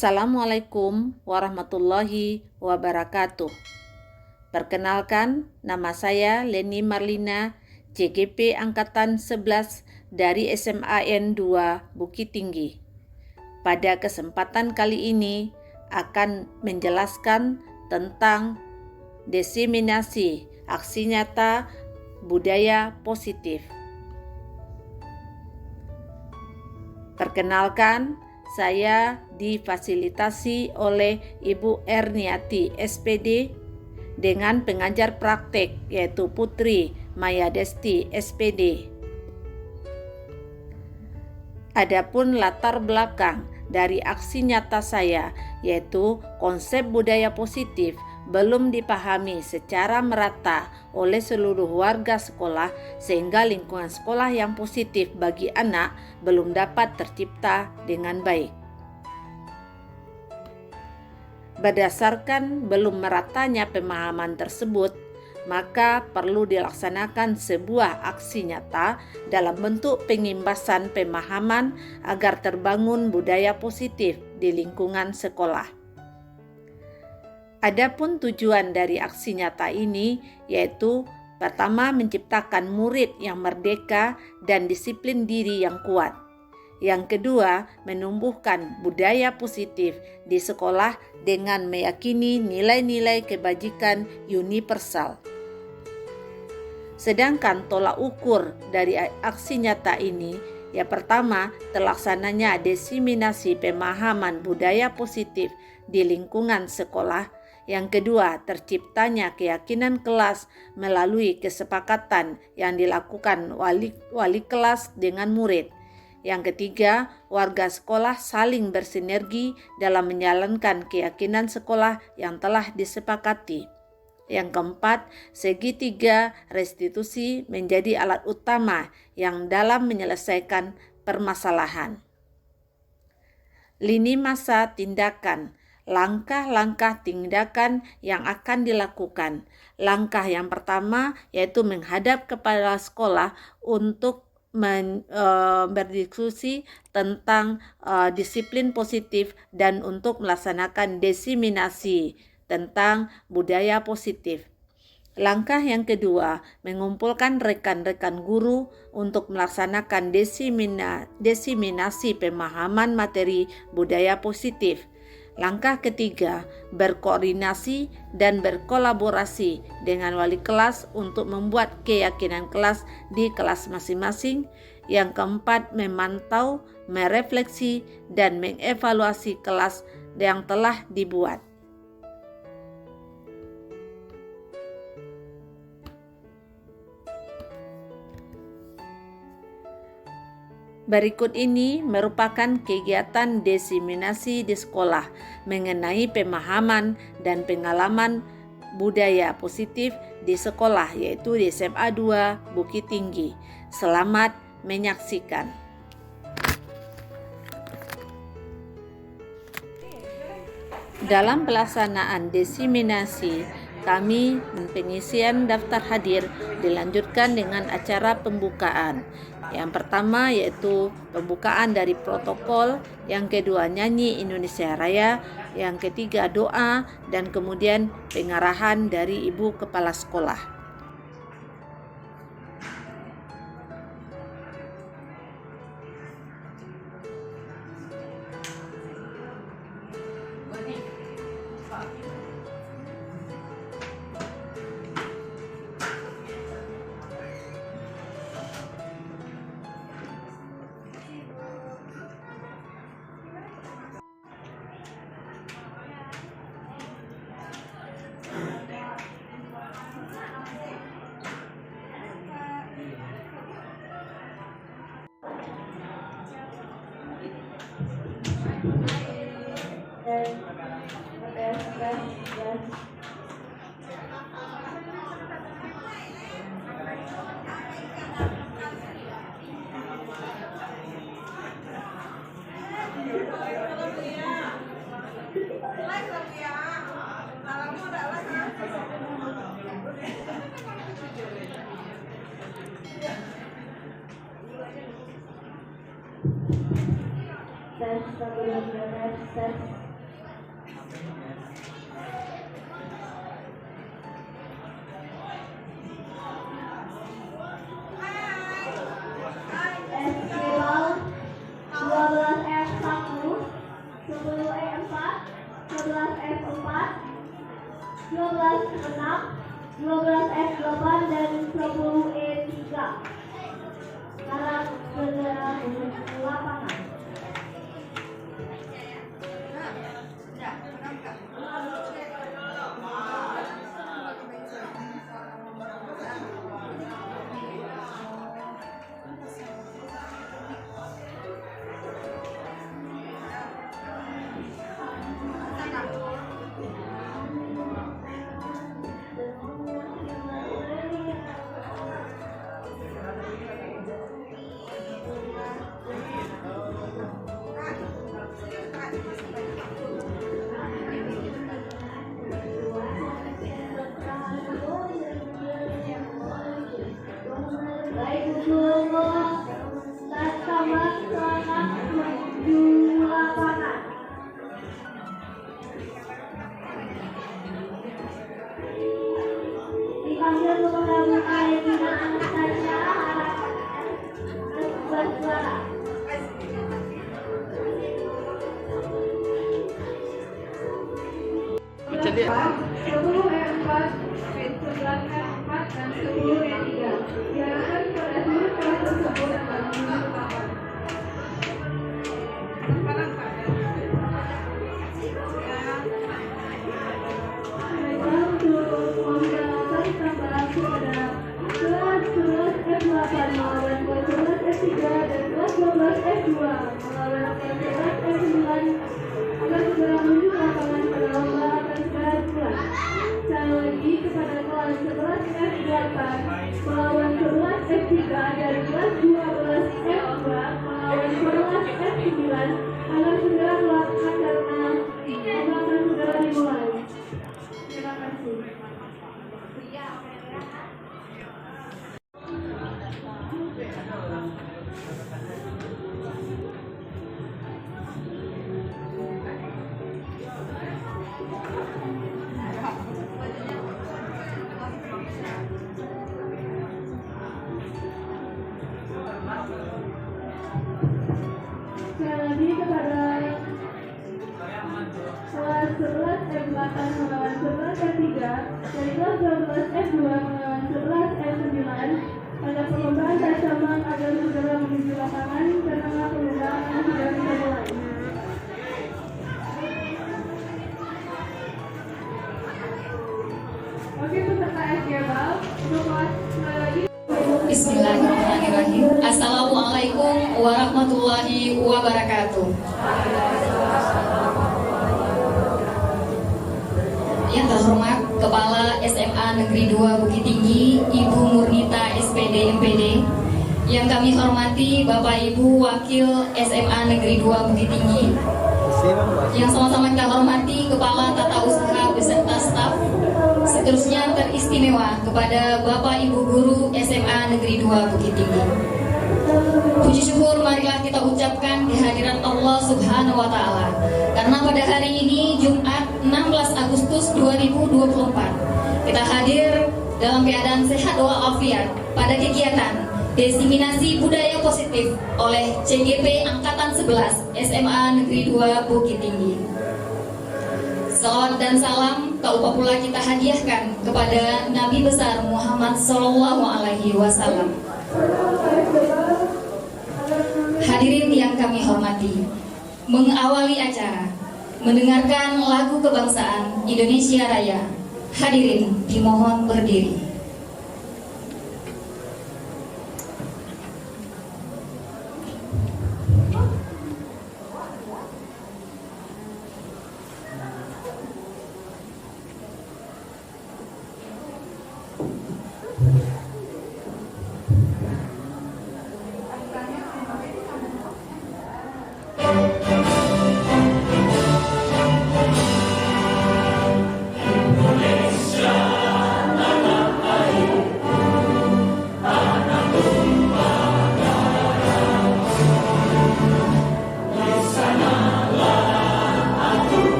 Assalamualaikum warahmatullahi wabarakatuh. Perkenalkan, nama saya Leni Marlina, CGP Angkatan 11 dari SMAN 2 Bukit Tinggi. Pada kesempatan kali ini akan menjelaskan tentang diseminasi aksi nyata budaya positif. Perkenalkan, saya difasilitasi oleh Ibu Erniati SPD dengan pengajar praktek yaitu Putri Maya Desti SPD. Adapun latar belakang dari aksi nyata saya yaitu konsep budaya positif belum dipahami secara merata oleh seluruh warga sekolah sehingga lingkungan sekolah yang positif bagi anak belum dapat tercipta dengan baik. Berdasarkan belum meratanya pemahaman tersebut, maka perlu dilaksanakan sebuah aksi nyata dalam bentuk pengimbasan pemahaman agar terbangun budaya positif di lingkungan sekolah. Adapun tujuan dari aksi nyata ini yaitu pertama menciptakan murid yang merdeka dan disiplin diri yang kuat. Yang kedua, menumbuhkan budaya positif di sekolah dengan meyakini nilai-nilai kebajikan universal. Sedangkan tolak ukur dari aksi nyata ini, yang pertama, terlaksananya diseminasi pemahaman budaya positif di lingkungan sekolah. Yang kedua, terciptanya keyakinan kelas melalui kesepakatan yang dilakukan wali kelas dengan murid. Yang ketiga, warga sekolah saling bersinergi dalam menjalankan keyakinan sekolah yang telah disepakati. Yang keempat, segitiga restitusi menjadi alat utama yang dalam menyelesaikan permasalahan. Lini masa tindakan, langkah-langkah tindakan yang akan dilakukan. Langkah yang pertama yaitu menghadap kepala sekolah untuk berdiskusi tentang disiplin positif dan untuk melaksanakan diseminasi tentang budaya positif. Langkah yang kedua, mengumpulkan rekan-rekan guru untuk melaksanakan diseminasi pemahaman materi budaya positif. Langkah ketiga, berkoordinasi dan berkolaborasi dengan wali kelas untuk membuat keyakinan kelas di kelas masing-masing. Yang keempat, memantau, merefleksi, dan mengevaluasi kelas yang telah dibuat. Berikut ini merupakan kegiatan diseminasi di sekolah mengenai pemahaman dan pengalaman budaya positif di sekolah yaitu di SMA 2 Bukit Tinggi. Selamat menyaksikan. Dalam pelaksanaan diseminasi, kami pengisian daftar hadir dilanjutkan dengan acara pembukaan. Yang pertama yaitu pembukaan dari protokol, yang kedua nyanyi Indonesia Raya, yang ketiga doa, dan kemudian pengarahan dari Ibu Kepala Sekolah. Tes 1 2 3 tes 4, 12 6, 12F8 dan 10E3. Harap segera menuju lapangan. Jadi 10E4, 11F4 dan 10E3. Diharapkan pada seluruh kelas tersebut akan menuju lapangan. Kelas 11F8 melawan kelas 11F3 dan kelas 12F2 melawan kelas 11F9 akan segera menuju lapangan pada lomba akan segera dimulai. Sekali lagi kepada kelas 11F8 melawan 11F3 dan kelas 12F2 melawan 11F9 akan segera melakukan karena akan segera dimulai. Terima kasih. Sekali lagi kepada kelas 11F8 melawan 11F3 dan kelas 12F2 melawan 11F9 pada perlombaan tes cabang agar segera menuju lapangan karena perlombaan yang sudah dimulai. Oke, peserta SGBAL untuk kelas lagi. Bismillahirrahmanirrahim. Assalamualaikum warahmatullahi wabarakatuh. Yang terhormat Kepala SMA Negeri 2 Bukit Tinggi, Ibu Murnita SPD MPD. Yang kami hormati Bapak Ibu Wakil SMA Negeri 2 Bukit Tinggi. Yang sama-sama kita hormati Kepala Tata Usaha beserta staf. Seterusnya teristimewa kepada Bapak Ibu Guru SMA Negeri 2 Bukit Tinggi. Puji syukur marilah kita ucapkan kehadiran Allah Subhanahu wa Ta'ala, karena pada hari ini Jumat 16 Agustus 2024 kita hadir dalam keadaan sehat walafiat pada kegiatan Desiminasi Budaya Positif oleh CGP Angkatan 11 SMA Negeri 2 Bukit Tinggi. Salawat dan salam tak lupa pula kita hadiahkan kepada Nabi besar Muhammad Sallallahu Alaihi Wasallam. Hadirin yang kami hormati, mengawali acara mendengarkan lagu kebangsaan Indonesia Raya. Hadirin dimohon berdiri.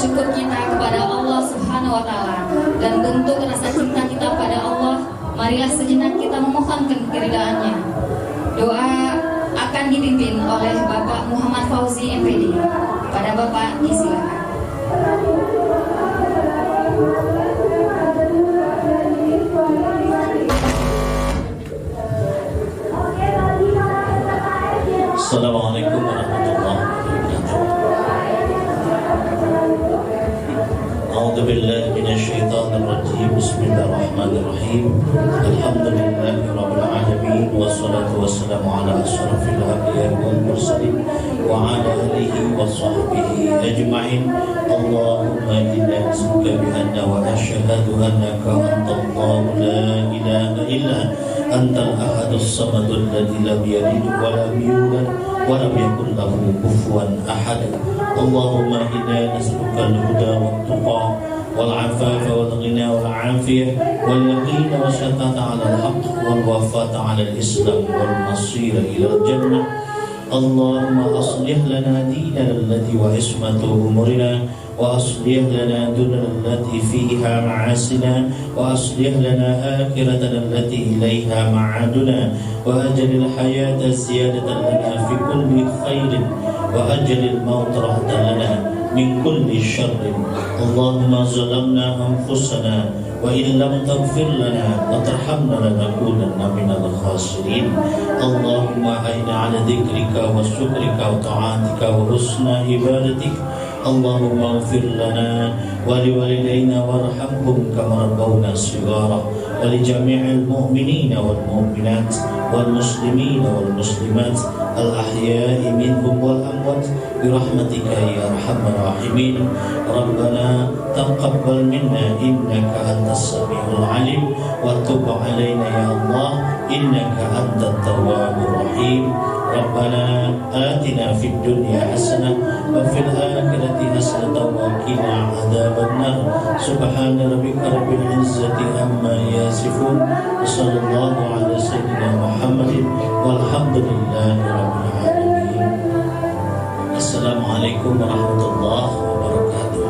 syukur kita kepada Allah Subhanahu wa Ta'ala dan bentuk rasa cinta kita pada Allah, marilah sejenak kita memohonkan keridhaannya. Doa akan dipimpin oleh Bapak Muhammad Fauzi MPD. Pada Bapak disilakan. Assalamualaikum warahmatullahi wabarakatuh. A'udzu billahi minasyaitonir rajim. Bismillahirrahmanirrahim. Alhamdulillahirabbil alamin wassalatu wassalamu ala asyrafil anbiya'i wal mursalin wa ala alihi wa sahbihi ajma'in. Allahumma inna nas'aluka bi anna wa ashhadu annaka antallahu la ilaha illa antal ahadus samadul ladzi lam yalid wa lam yulad wa lam yakul lahu kufuwan ahad. Allahumma inna nas'aluka al-huda wat-tuqa wal 'afafa wal ghina wal 'afiyah wal yaqin wa syatata 'ala al-haqq wal wafata 'ala al-islam wal masira ila al-jannah. Allahumma aslih lana dinana alladhi wa ismatu umurina wa aslih lana dunana allati fiha ma'asina wa aslih lana akhiratana allati ilayha ma'aduna wa ajalil hayata ziyadatan lana fi kulli khairin wa ajalil maut rahatan lana min kulli syarrin. Allahumma zalamna anfusana wa in lam taghfir lana wa tarhamna lanakunanna minal khasirin. Allahumma aina ala dzikrika wa syukrika wa ta'atika wa husna ibadatik. Allahumma ighfir lana wa liwalidayna warhamhum kama rabbawna shighara wa li jami'il mu'minina wal mu'minat wal muslimina wal muslimat al ahya'i minhum wal amwat bi rahmatika ya arhamar rahimin. Rabbana taqabbal minna innaka antas samiul alim wa tub 'alaina ya Allah innaka antat tawwabur rahim. Rabbana atina fid dunya hasanah wa fil akhirati hasanah wa qina adzabannar. Subhana rabbika rabbil izzati amma yasifun. Sallallahu ala sayyidina Muhammadin walhamdulillahi rabbil alamin. Assalamualaikum warahmatullahi wabarakatuh.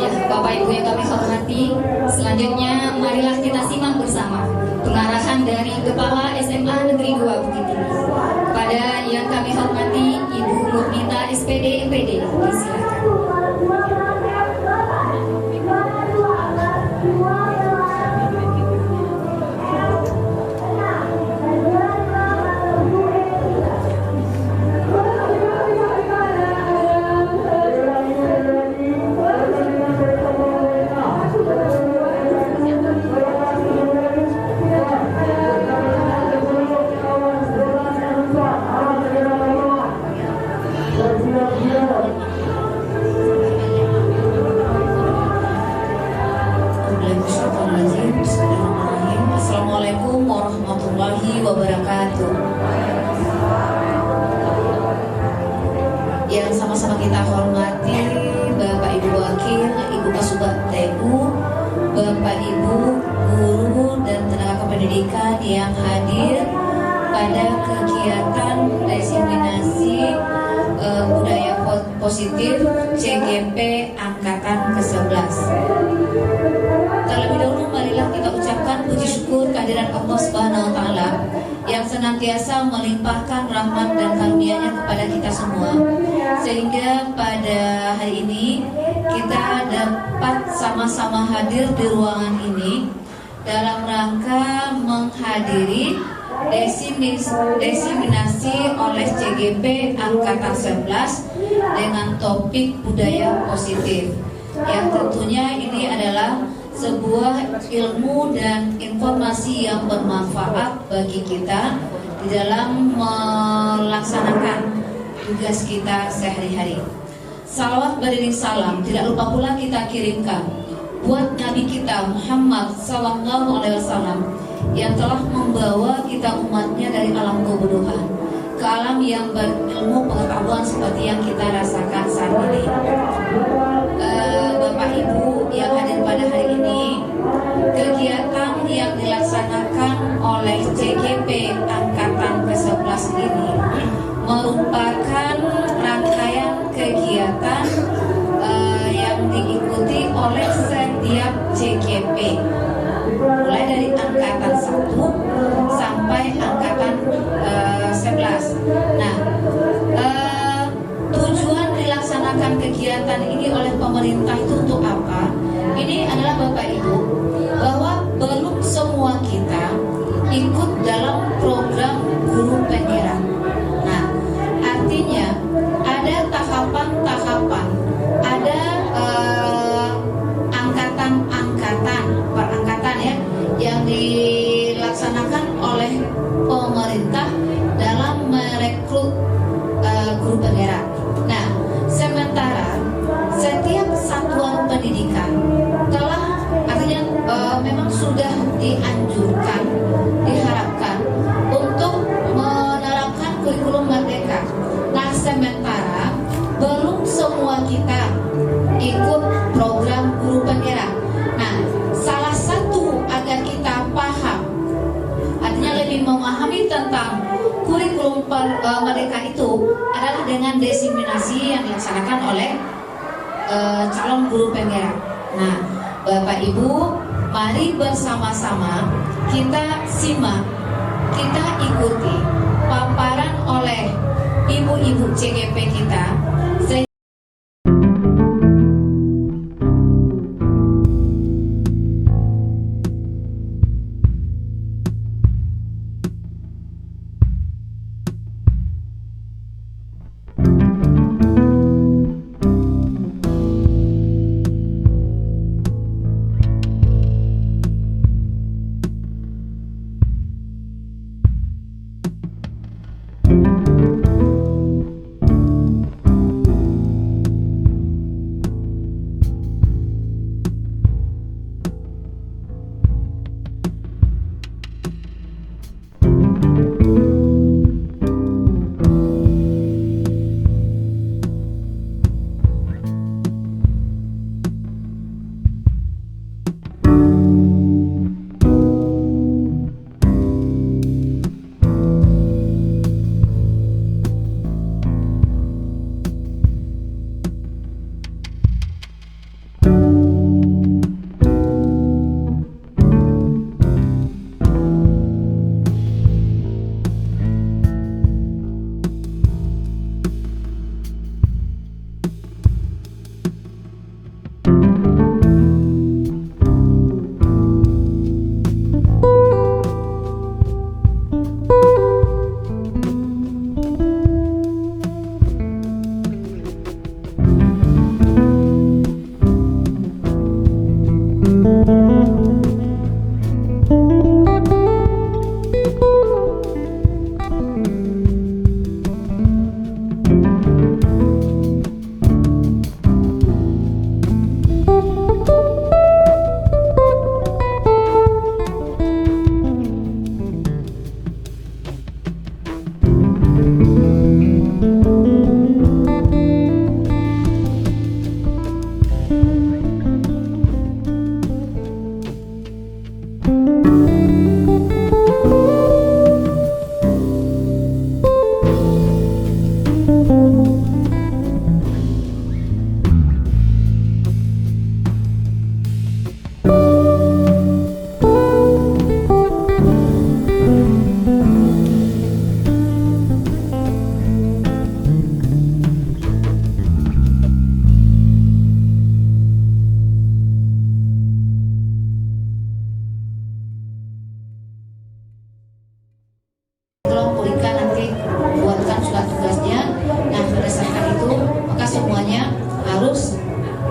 Ya, Bapak Ibu yang kami hormati, selanjutnya marilah kita simak bersama pengarahan dari Kepala SMA Negeri 2 Bukit Tinggi. Kepada yang kami hormati Ibu Nurnita SPD MPD, disilakan. Assalamualaikum warahmatullahi wabarakatuh. Yang sama-sama kita hormati Bapak Ibu Wakil, Ibu Kasubag TU, Bapak Ibu guru dan tenaga kependidikan yang hadir pada kegiatan diseminasi budaya positif CGP Angkatan ke-11. Terlebih dahulu marilah kita ucapkan puji syukur kehadiran Allah Subhanahu wa Ta'ala yang senantiasa melimpahkan rahmat dan karunia-Nya kepada kita semua, sehingga pada hari ini kita dapat sama-sama hadir di ruangan ini dalam rangka menghadiri diseminasi oleh CGP Angkatan 11 dengan topik budaya positif, yang tentunya ini adalah sebuah ilmu dan informasi yang bermanfaat bagi kita di dalam melaksanakan tugas kita sehari-hari. Salawat beriring salam tidak lupa pula kita kirimkan buat Nabi kita Muhammad SAW yang telah membawa kita umatnya dari alam kebodohan ke alam yang berilmu pengetahuan seperti yang kita rasakan saat ini. Bapak Ibu yang hadir pada hari ini, kegiatan yang dilaksanakan oleh CGP Angkatan ke-11 ini merupakan melaksanakan kegiatan ini oleh pemerintah itu untuk apa? Ini adalah Bapak Ibu, bahwa belum semua kita ikut dalam program guru penggerak. Nah, artinya ada tahapan-tahapan, ada angkatan-angkatan, perangkatan ya, yang dilaksanakan oleh pemerintah dalam merekrut guru penggerak. Nah, sementara setiap satuan pendidikan telah artinya memang sudah dianjurkan, diharapkan untuk menerapkan kurikulum merdeka. Nah, sementara belum semua kita ikut program guru penggerak. Nah, salah satu agar kita paham, artinya lebih memahami tentang kurikulum merdeka itu adalah dengan diseminasi yang dilaksanakan oleh calon guru penggerak. Nah, Bapak Ibu, mari bersama-sama kita simak, kita ikuti paparan oleh ibu-ibu CGP kita.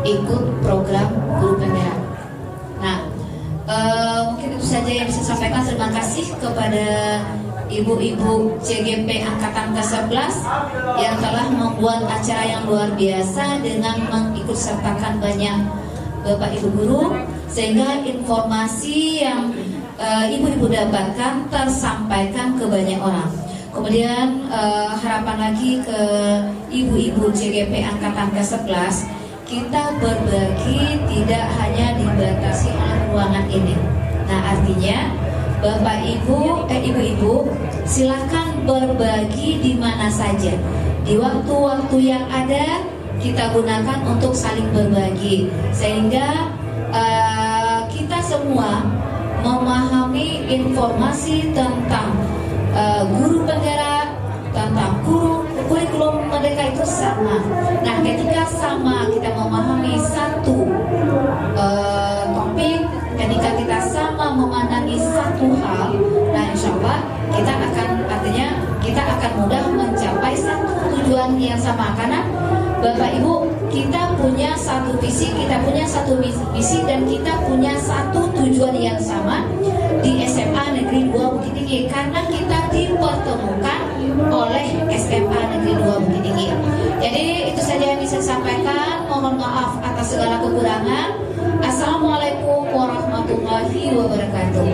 ikut program guru penggerak. Nah, mungkin itu saja yang bisa saya sampaikan. Terima kasih kepada ibu-ibu CGP Angkatan ke-11 yang telah membuat acara yang luar biasa dengan mengikut sertakan banyak Bapak Ibu guru, sehingga informasi yang ibu-ibu dapatkan tersampaikan ke banyak orang. Kemudian harapan lagi ke ibu-ibu CGP Angkatan ke-11, kita berbagi tidak hanya dibatasi oleh ruangan ini. Nah, artinya Bapak Ibu, ibu-ibu silakan berbagi di mana saja. Di waktu-waktu yang ada kita gunakan untuk saling berbagi, sehingga kita semua memahami informasi tentang guru penggerak, tentang guru kurikulum Merdeka itu sama. Nah, ketika sama kita memahami satu topik, ketika kita sama memandangi satu hal, nah insya Allah kita akan mudah mencapai satu tujuan yang sama. Karena Bapak Ibu, kita punya satu visi, kita punya satu misi, dan kita punya satu tujuan yang sama di SMA Negeri 2 Bukit Tinggi, karena kita dipertemukan oleh SMA Negeri 2 Bukit Tinggi. Jadi itu saja yang bisa saya sampaikan. Mohon maaf atas segala kekurangan. Assalamualaikum warahmatullahi wabarakatuh.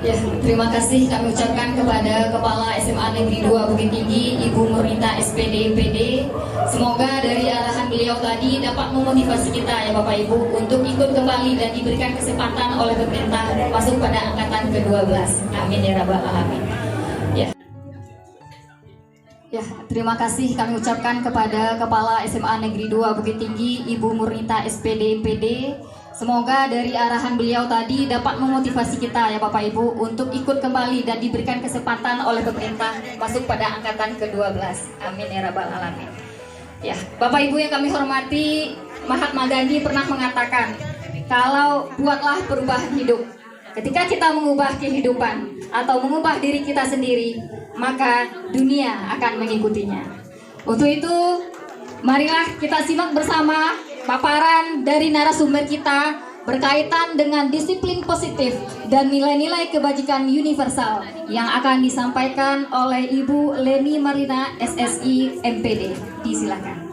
Ya, terima kasih kami ucapkan kepada Kepala SMA Negeri 2 Bukit Tinggi, Ibu Murnita SPD MPD. Semoga dari arahan beliau tadi dapat memotivasi kita ya Bapak Ibu untuk ikut kembali dan diberikan kesempatan oleh pemerintah masuk pada angkatan ke-12. Amin ya rabbal alamin. Ya, terima kasih kami ucapkan kepada Kepala SMA Negeri 2 Bukit Tinggi, Ibu Murnita SPD MPD. Semoga dari arahan beliau tadi dapat memotivasi kita ya Bapak Ibu untuk ikut kembali dan diberikan kesempatan oleh pemerintah masuk pada angkatan ke-12. Amin ya rabbal alamin. Ya, Bapak Ibu yang kami hormati, Mahatma Gandhi pernah mengatakan, kalau buatlah perubahan hidup. Ketika kita mengubah kehidupan atau mengubah diri kita sendiri, maka dunia akan mengikutinya. Untuk itu, marilah kita simak bersama paparan dari narasumber kita berkaitan dengan disiplin positif dan nilai-nilai kebajikan universal yang akan disampaikan oleh Ibu Leni Marlina SSI MPD. Disilakan.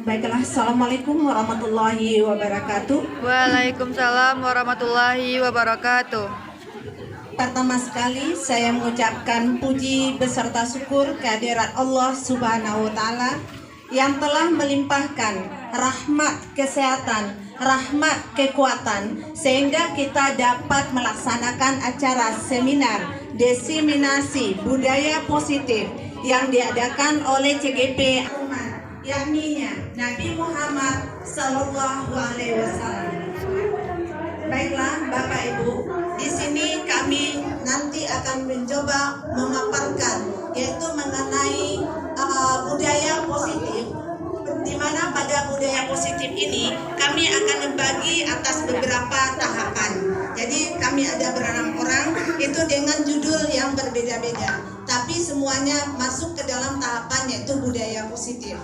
Baiklah, Assalamualaikum warahmatullahi wabarakatuh. Waalaikumsalam warahmatullahi wabarakatuh. Pertama sekali saya mengucapkan puji beserta syukur kehadirat Allah Subhanahu wa Ta'ala yang telah melimpahkan rahmat kesehatan, rahmat kekuatan, sehingga kita dapat melaksanakan acara seminar diseminasi budaya positif yang diadakan oleh CGP yakni Nabi Muhammad Sallallahu Alaihi Wasallam. Baiklah Bapak Ibu, di sini kami nanti akan mencoba memaparkan yaitu mengenai budaya positif, di mana pada budaya positif ini kami akan membagi atas beberapa tahapan. Jadi kami ada berenam orang itu dengan judul yang berbeda-beda, tapi semuanya masuk ke dalam tahapan yaitu budaya positif.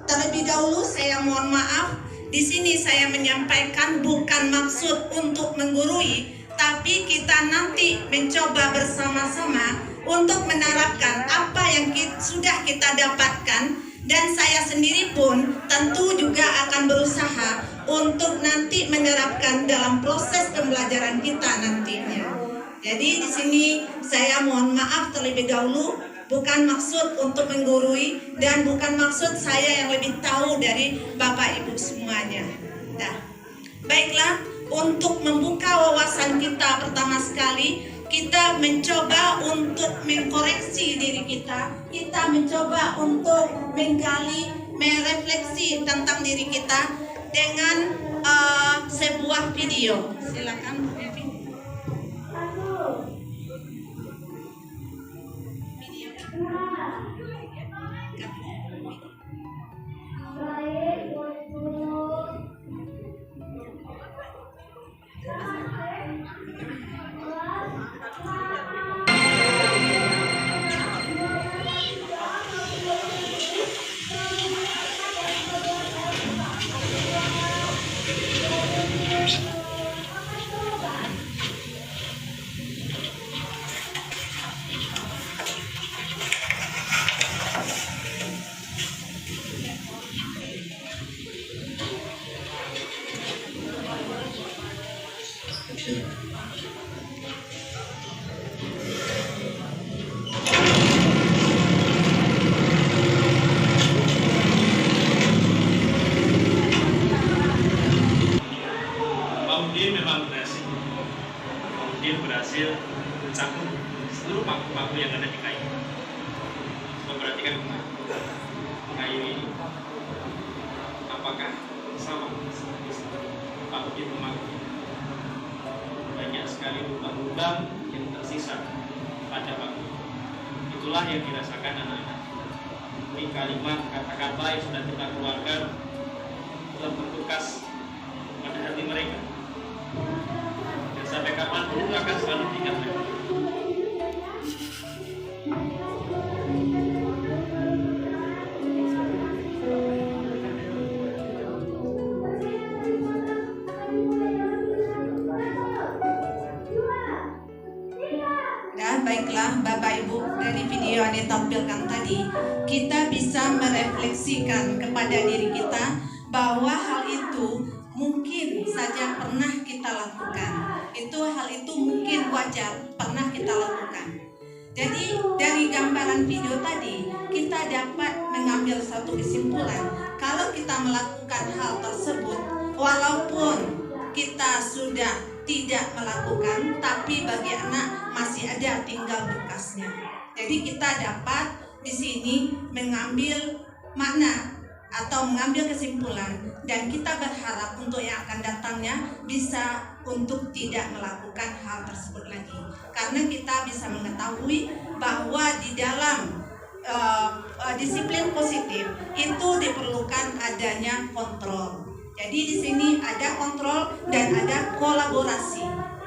Terlebih dahulu saya mohon maaf, di sini saya menyampaikan bukan maksud untuk menggurui, tapi kita nanti mencoba bersama-sama untuk menerapkan apa yang sudah kita dapatkan, dan saya sendiri pun tentu juga akan berusaha untuk nanti menerapkan dalam proses pembelajaran kita nantinya. Jadi di sini saya mohon maaf terlebih dahulu, bukan maksud untuk menggurui dan bukan maksud saya yang lebih tahu dari Bapak Ibu semuanya. Nah, baiklah, untuk membuka wawasan kita pertama sekali, kita mencoba untuk mengkoreksi diri kita. Kita mencoba untuk menggali, merefleksi tentang diri kita dengan sebuah video. Silakan. mencakup seluruh paku-paku yang ada di kayu. Coba perhatikan kayu ini, apakah sama paku di pemaku? Banyak sekali lubang-lubang yang tersisa pada paku. Itulah yang dirasakan anak-anak. Ini kalimat kata-kata yang sudah kita keluarkan telah berbekas pada hati mereka. Dan sampai kapanpun akan selalu diingat mereka. Baiklah Bapak Ibu, dari video yang ditampilkan tadi kita bisa merefleksikan kepada diri kita bahwa hal itu mungkin saja pernah kita lakukan. Hal itu mungkin wajar pernah kita lakukan. Jadi dari gambaran video tadi kita dapat mengambil satu kesimpulan, kalau kita melakukan hal tersebut walaupun kita sudah tidak melakukan, tapi bagi anak masih ada tinggal bekasnya. Jadi kita dapat di sini mengambil makna atau mengambil kesimpulan, dan kita berharap untuk yang akan datangnya bisa untuk tidak melakukan hal tersebut lagi. Karena kita bisa mengetahui bahwa di dalam disiplin positif itu diperlukan adanya kontrol. Jadi di sini ada kontrol dan ada kolaborasi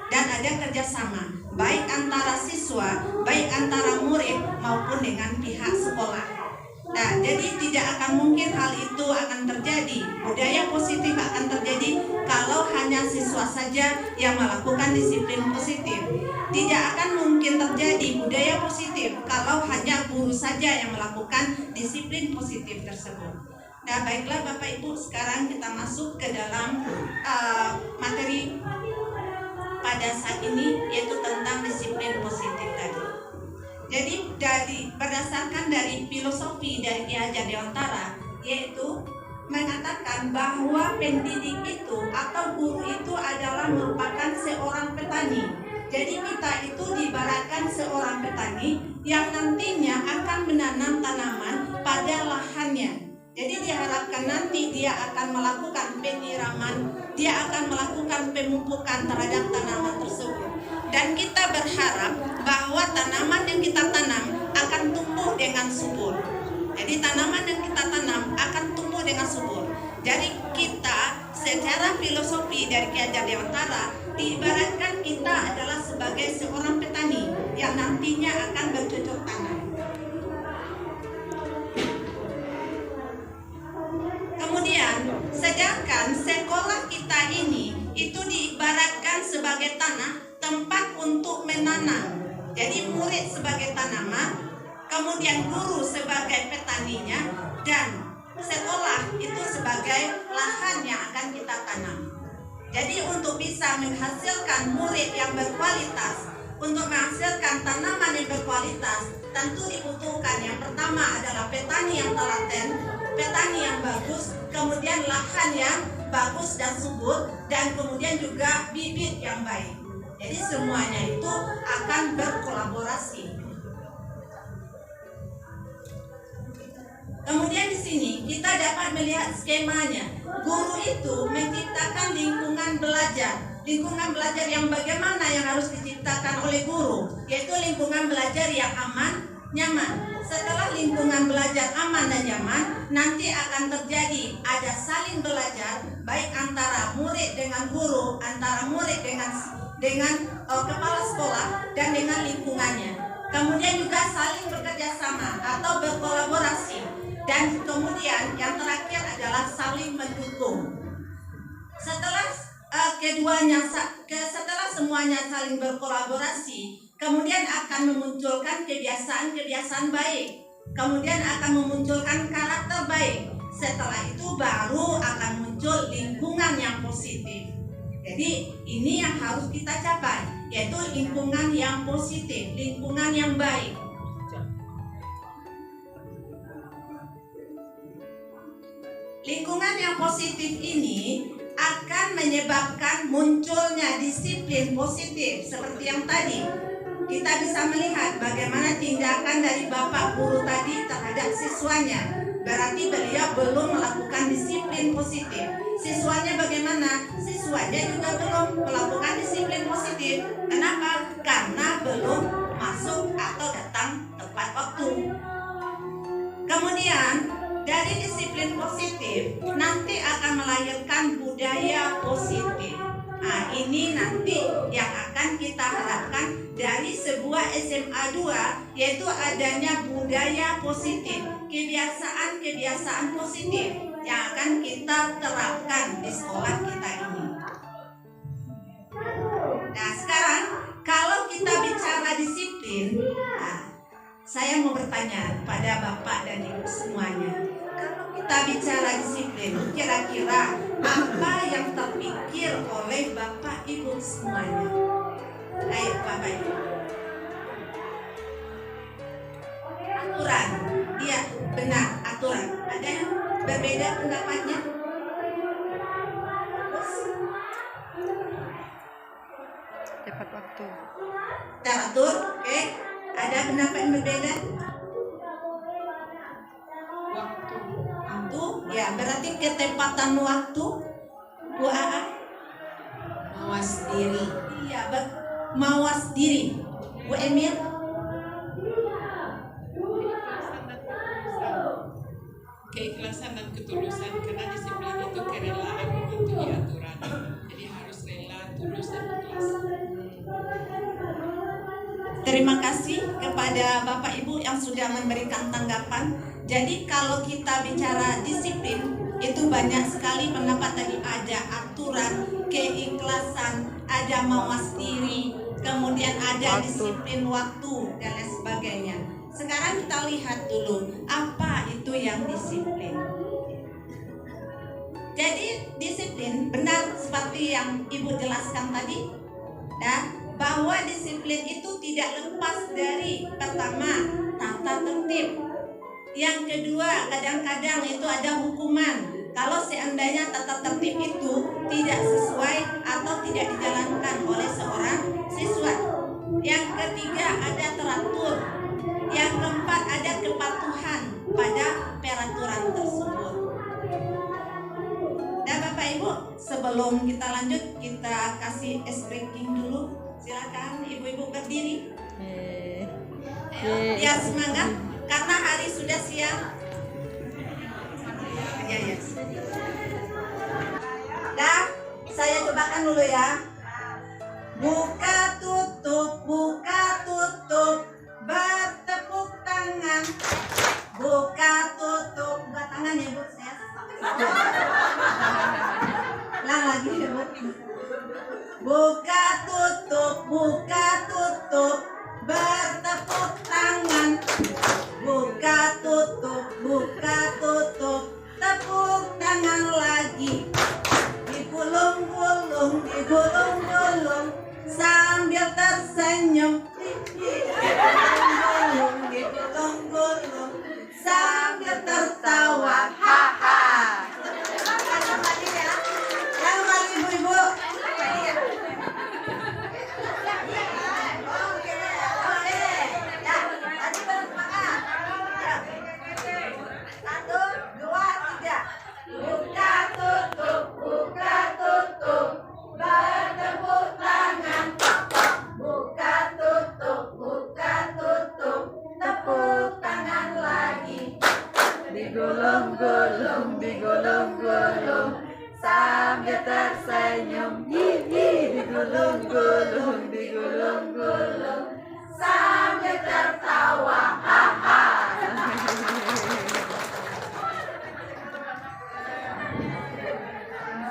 dan ada kerjasama, baik antara siswa, baik antara murid maupun dengan pihak sekolah. Nah, jadi tidak akan mungkin hal itu akan terjadi. Budaya positif akan terjadi kalau hanya siswa saja yang melakukan disiplin positif. Tidak akan mungkin terjadi budaya positif kalau hanya guru saja yang melakukan disiplin positif tersebut. Nah, baiklah Bapak Ibu, sekarang kita masuk ke dalam materi pada saat ini, yaitu tentang disiplin positif tadi. Jadi berdasarkan dari filosofi dari Ki Hajar Dewantara, yaitu mengatakan bahwa pendidik itu atau guru itu adalah merupakan seorang petani. Jadi kita itu diibaratkan seorang petani yang nantinya akan menanam tanaman pada lahannya. Jadi diharapkan nanti dia akan melakukan penyiraman, dia akan melakukan pemupukan terhadap tanaman tersebut. Dan kita berharap bahwa tanaman yang kita tanam akan tumbuh dengan subur. Jadi tanaman yang kita tanam akan tumbuh dengan subur. Jadi kita secara filosofi dari Ki Hajar Dewantara diibaratkan kita adalah sebagai seorang petani yang nantinya akan bercocok tanam. Kemudian, sedangkan sekolah kita ini itu diibaratkan sebagai tanah, tempat untuk menanam. Jadi murid sebagai tanaman, kemudian guru sebagai petaninya, dan sekolah itu sebagai lahan yang akan kita tanam. Jadi untuk bisa menghasilkan murid yang berkualitas, untuk menghasilkan tanaman yang berkualitas, tentu dibutuhkan yang pertama adalah petani yang telaten, petani yang bagus, kemudian lahan yang bagus dan subur, dan kemudian juga bibit yang baik. Jadi semuanya itu akan berkolaborasi. Kemudian di sini kita dapat melihat skemanya. Guru itu menciptakan lingkungan belajar. Lingkungan belajar yang bagaimana yang harus diciptakan oleh guru, yaitu lingkungan belajar yang aman, nyaman. Setelah lingkungan belajar aman dan nyaman, nanti akan terjadi ada saling belajar, baik antara murid dengan guru, antara murid dengan kepala sekolah dan dengan lingkungannya. Kemudian juga saling bekerja sama atau berkolaborasi, dan kemudian yang terakhir adalah saling mendukung. Setelah setelah semuanya saling berkolaborasi, kemudian akan memunculkan kebiasaan-kebiasaan baik, kemudian akan memunculkan karakter baik. Setelah itu baru akan muncul lingkungan yang positif. Jadi ini yang harus kita capai, yaitu lingkungan yang positif, lingkungan yang baik. Lingkungan yang positif ini akan menyebabkan munculnya disiplin positif. Seperti yang tadi kita kita bisa melihat bagaimana tindakan dari Bapak guru tadi terhadap siswanya. Berarti beliau belum melakukan disiplin positif. Siswanya bagaimana? Siswanya juga belum melakukan disiplin positif. Kenapa? Karena belum masuk atau datang tepat waktu. Kemudian dari disiplin positif nanti akan melahirkan budaya positif. Nah, ini nanti yang akan kita harapkan dari sebuah SMA 2, yaitu adanya budaya positif, kebiasaan-kebiasaan positif yang akan kita terapkan di sekolah kita ini. Nah, sekarang kalau kita bicara disiplin, saya mau bertanya pada Bapak dan Ibu semuanya. Kalau kita bicara disiplin, kira-kira apa yang terpikir oleh Bapak Ibu semuanya? Ayo Bapak Ibu. Aturan. Iya, benar, aturan. Ada yang berbeda pendapatnya? Tepat waktu. Teratur, oke. Ada pendapat yang berbeda? Waktu, ya berarti ketepatan waktu. Bu Aa? Mawas diri. Iya, mawas diri. Bu Emil? Keikhlasan dan ketulusan, karena disiplin itu kerelaan mematuhi aturan. Jadi harus rela, tulus dan ikhlas. Terima kasih kepada Bapak Ibu yang sudah memberikan tanggapan. Jadi kalau kita bicara disiplin, itu banyak sekali pendapat tadi. Ada aturan, keikhlasan, ada mawas diri, kemudian ada disiplin waktu dan lain sebagainya. Sekarang kita lihat dulu apa itu yang disiplin. Jadi disiplin benar seperti yang Ibu jelaskan tadi, bahwa disiplin itu tidak lepas dari pertama tata tertib. Yang kedua, kadang-kadang itu ada hukuman kalau seandainya tata tertib itu tidak sesuai atau tidak dijalankan oleh seorang siswa. Yang ketiga, ada teratur. Yang keempat, ada kepatuhan pada peraturan tersebut. Dan Bapak Ibu, sebelum kita lanjut, kita kasih ice breaking dulu. Silakan ibu-ibu berdiri. Ya, semangat karena hari sudah siang. Ya. Dah, saya cobakan dulu ya. Buka tutup, bertepuk tangan. Buka tutup, buka tangan ya Bu. Saya ulang lagi ya Bu. Buka tutup, bertepuk tangan. Buka tutup, tepuk tangan lagi. Digulung-gulung, sambil tersenyum. Digulung-gulung, sambil tertawa. Haha. Yang lagi ibu-ibu. Digulung-gulung sambil tersenyum. Digulung-gulung sambil tertawa. Haha.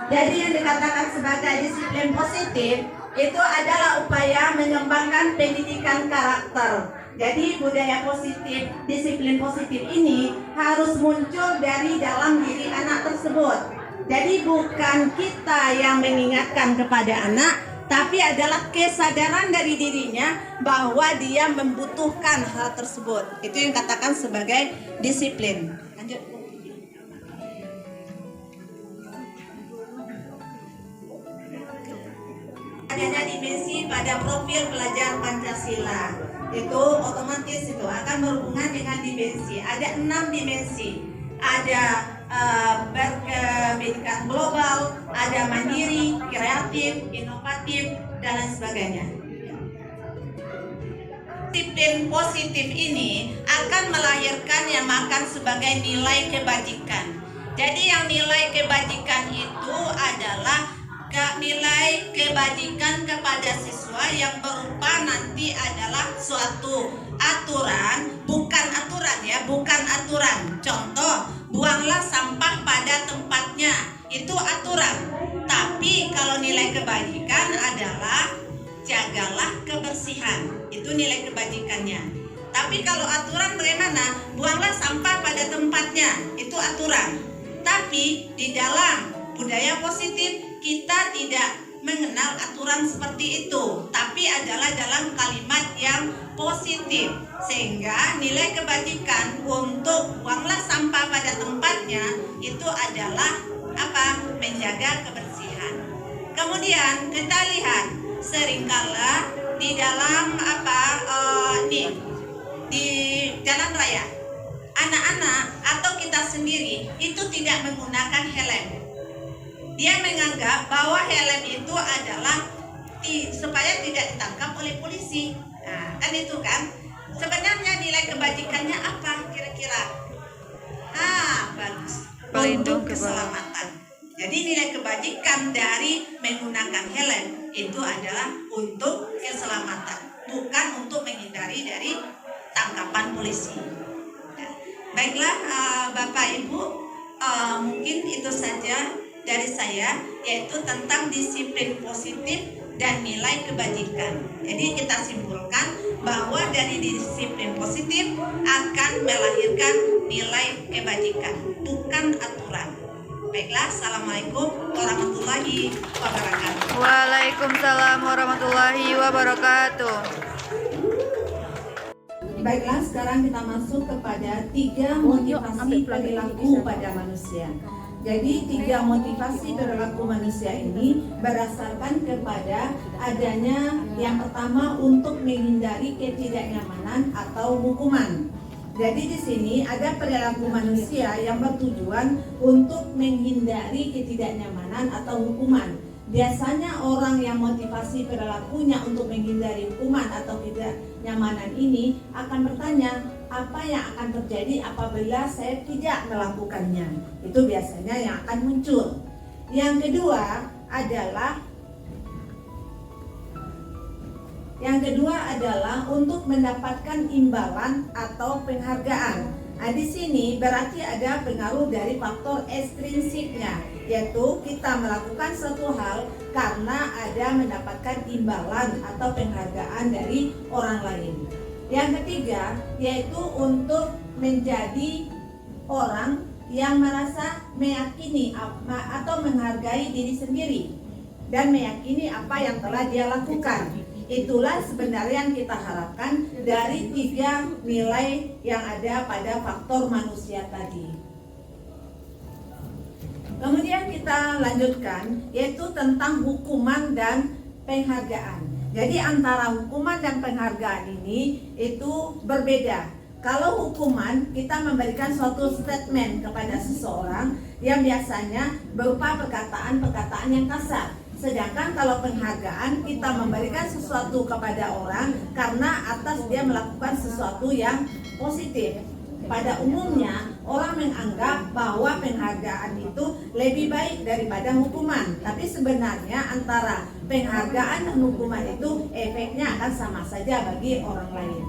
Jadi yang dikatakan sebagai disiplin positif itu adalah upaya mengembangkan pendidikan karakter. Jadi budaya positif, disiplin positif ini harus muncul dari dalam diri anak tersebut. Jadi bukan kita yang mengingatkan kepada anak, tapi adalah kesadaran dari dirinya bahwa dia membutuhkan hal tersebut. Itu yang katakan sebagai disiplin. Lanjut. adanya dimensi pada profil pelajar Pancasila. Itu otomatis itu akan berhubungan dengan dimensi. Ada 6 dimensi. Ada berkebinekaan global, ada mandiri, kreatif, inovatif, dan lain sebagainya. Disiplin positif ini akan melahirkan yang makan sebagai nilai kebajikan. Jadi yang nilai kebajikan itu adalah nilai kebajikan kepada siswa yang berupa nanti adalah suatu aturan, bukan aturan. Contoh, buanglah sampah pada tempatnya, itu aturan. Tapi kalau nilai kebajikan adalah jagalah kebersihan, itu nilai kebajikannya. Tapi kalau aturan bagaimana? Buanglah sampah pada tempatnya, itu aturan. Tapi di dalam budaya positif kita tidak mengenal aturan seperti itu, tapi adalah dalam kalimat yang positif, sehingga nilai kebajikan untuk buanglah sampah pada tempatnya itu adalah apa? Menjaga kebersihan. Kemudian kita lihat seringkala di dalam di jalan raya, anak-anak atau kita sendiri itu tidak menggunakan helm. Dia menganggap bahwa helm itu adalah supaya tidak ditangkap oleh polisi. Nah, kan itu kan. Sebenarnya nilai kebajikannya apa kira-kira? Bagus. Untuk keselamatan. Jadi nilai kebajikan dari menggunakan helm itu adalah untuk keselamatan, bukan untuk menghindari dari tangkapan polisi. Nah, baiklah Bapak Ibu, mungkin itu saja dari saya, yaitu tentang disiplin positif dan nilai kebajikan. Jadi kita simpulkan bahwa dari disiplin positif akan melahirkan nilai kebajikan, bukan aturan. Baiklah, Assalamualaikum warahmatullahi wabarakatuh. Waalaikumsalam warahmatullahi wabarakatuh. Baiklah, sekarang kita masuk kepada 3 motivasi perilaku pada manusia. Jadi 3 motivasi perilaku manusia ini berdasarkan kepada adanya yang pertama untuk menghindari ketidaknyamanan atau hukuman. Jadi di sini ada perilaku manusia yang bertujuan untuk menghindari ketidaknyamanan atau hukuman. Biasanya orang yang motivasi perilakunya untuk menghindari hukuman atau ketidaknyamanan ini akan bertanya, apa yang akan terjadi apabila saya tidak melakukannya? Itu biasanya yang akan muncul. Yang kedua adalah untuk mendapatkan imbalan atau penghargaan. Nah, di sini berarti ada pengaruh dari faktor ekstrinsiknya, yaitu kita melakukan suatu hal karena ada mendapatkan imbalan atau penghargaan dari orang lain. Yang ketiga yaitu untuk menjadi orang yang merasa meyakini atau menghargai diri sendiri dan meyakini apa yang telah dia lakukan. Itulah sebenarnya yang kita harapkan dari 3 nilai yang ada pada faktor manusia tadi. Kemudian kita lanjutkan, yaitu tentang hukuman dan penghargaan. Jadi antara hukuman dan penghargaan ini itu berbeda. Kalau hukuman, kita memberikan suatu statement kepada seseorang yang biasanya berupa perkataan-perkataan yang kasar. Sedangkan kalau penghargaan, kita memberikan sesuatu kepada orang karena atas dia melakukan sesuatu yang positif. Pada umumnya, orang menganggap bahwa penghargaan itu lebih baik daripada hukuman. Tapi sebenarnya antara penghargaan dan hukuman itu efeknya akan sama saja bagi orang lain.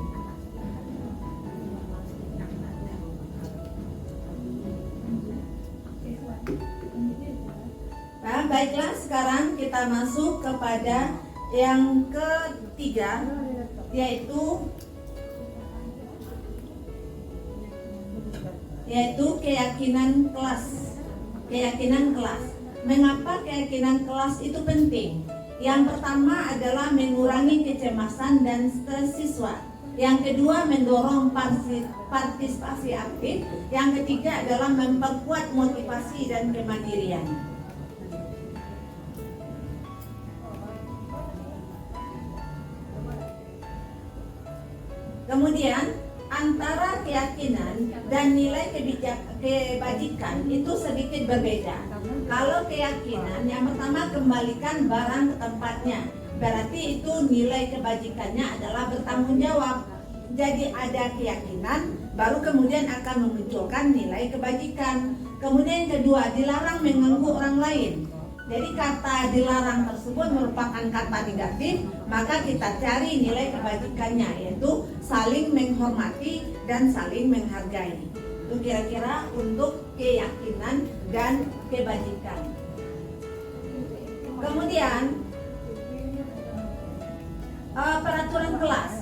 Nah, baiklah, sekarang kita masuk kepada yang ketiga, yaitu keyakinan kelas. Keyakinan kelas. Mengapa keyakinan kelas itu penting? Yang pertama adalah mengurangi kecemasan dan stres siswa. Yang kedua, mendorong partisipasi aktif. Yang ketiga adalah memperkuat motivasi dan kemandirian. Kemudian antara keyakinan dan nilai kebajikan itu sedikit berbeda. Kalau keyakinan, yang pertama kembalikan barang ke tempatnya, berarti itu nilai kebajikannya adalah bertanggung jawab. Jadi ada keyakinan, baru kemudian akan memunculkan nilai kebajikan. Kemudian yang kedua, dilarang mengganggu orang lain. Jadi kata dilarang tersebut merupakan kata negatif, maka kita cari nilai kebajikannya, yaitu saling menghormati dan saling menghargai. Itu kira-kira untuk keyakinan dan kebajikan. Kemudian peraturan kelas.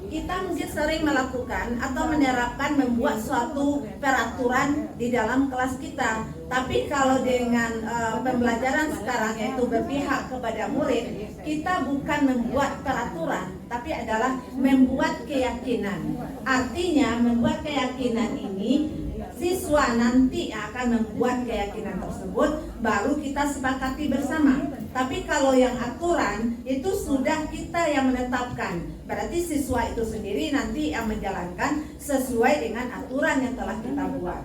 Kita mungkin sering melakukan atau menerapkan membuat suatu peraturan di dalam kelas kita. Tapi kalau dengan pembelajaran sekarang, yaitu berpihak kepada murid, kita bukan membuat peraturan, tapi adalah membuat keyakinan. Artinya membuat keyakinan ini, siswa nanti akan membuat keyakinan tersebut, baru kita sepakati bersama. Tapi kalau yang aturan itu sudah kita yang menetapkan, berarti siswa itu sendiri nanti yang menjalankan sesuai dengan aturan yang telah kita buat.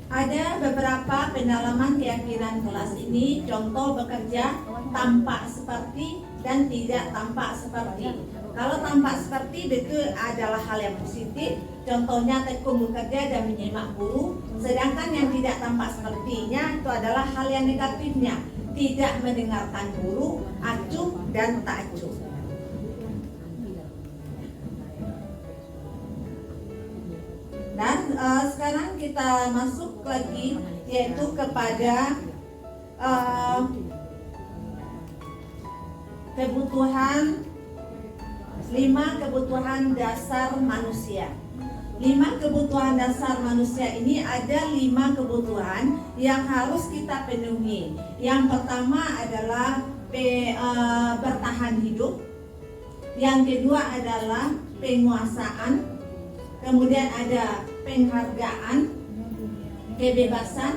Ada beberapa pendalaman keyakinan kelas ini, contoh bekerja tampak seperti dan tidak tampak seperti. Kalau tampak seperti itu adalah hal yang positif, contohnya tekun bekerja dan menyimak guru. Sedangkan yang tidak tampak sepertinya itu adalah hal yang negatifnya, tidak mendengarkan guru, acuh dan tak acuh. Dan sekarang kita masuk lagi, yaitu kepada kebutuhan 5 kebutuhan dasar manusia. 5 kebutuhan dasar manusia ini ada 5 kebutuhan yang harus kita penuhi. Yang pertama adalah bertahan hidup. Yang kedua adalah penguasaan. Kemudian ada penghargaan, kebebasan,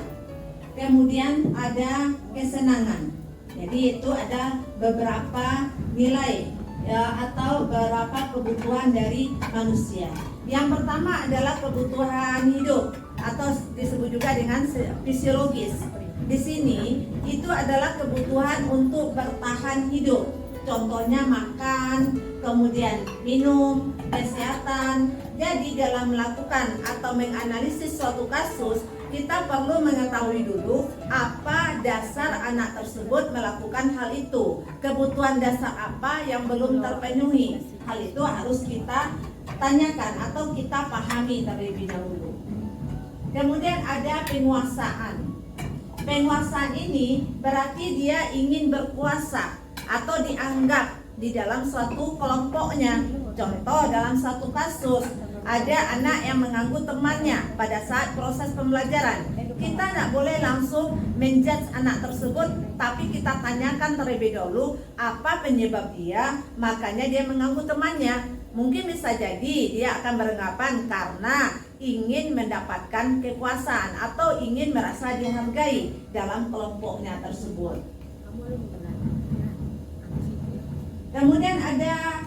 kemudian ada kesenangan. Jadi itu ada beberapa nilai atau beberapa kebutuhan dari manusia. Yang pertama adalah kebutuhan hidup atau disebut juga dengan fisiologis. Di sini itu adalah kebutuhan untuk bertahan hidup. Contohnya makan, kemudian minum, kesehatan. Jadi dalam melakukan atau menganalisis suatu kasus, kita perlu mengetahui dulu apa dasar anak tersebut melakukan hal itu. Kebutuhan dasar apa yang belum terpenuhi. Hal itu harus kita tanyakan atau kita pahami terlebih dahulu. Kemudian ada penguasaan. Penguasaan ini berarti dia ingin berkuasa atau dianggap di dalam suatu kelompoknya. Contoh dalam suatu kasus, ada anak yang mengganggu temannya pada saat proses pembelajaran. Kita tidak boleh langsung menjudge anak tersebut, tapi kita tanyakan terlebih dahulu apa penyebab dia, makanya dia mengganggu temannya. Mungkin bisa jadi dia akan beranggapan karena ingin mendapatkan kekuasaan atau ingin merasa dihargai dalam kelompoknya tersebut. Kemudian ada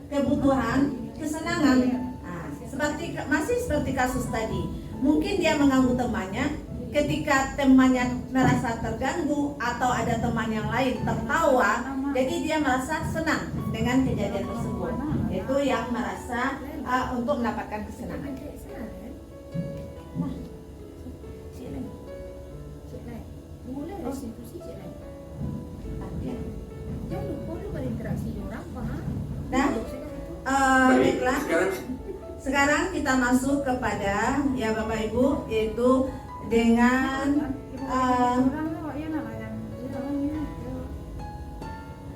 kebutuhan kesenangan. Masih seperti kasus tadi. Mungkin dia mengganggu temannya, ketika temannya merasa terganggu atau ada teman yang lain tertawa, jadi dia merasa senang dengan kejadian tersebut. Itu yang merasa untuk mendapatkan kesenangan. Baiklah. Sekarang kita masuk kepada ya Bapak Ibu, yaitu dengan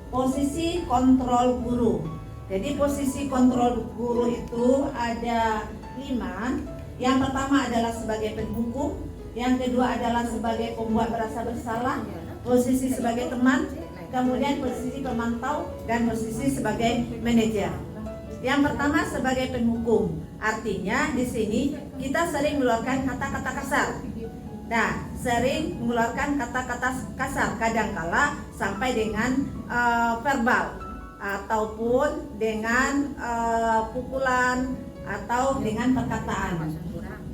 posisi kontrol guru. Jadi posisi kontrol guru itu ada 5. Yang pertama adalah sebagai penghukum, yang kedua adalah sebagai pembuat merasa bersalah, posisi sebagai teman, kemudian posisi pemantau, dan posisi sebagai manajer. Yang pertama sebagai penghukum, artinya di sini kita sering mengeluarkan kata-kata kasar. Nah, sering mengeluarkan kata-kata kasar, kadangkala sampai dengan verbal ataupun dengan pukulan atau dengan perkataan.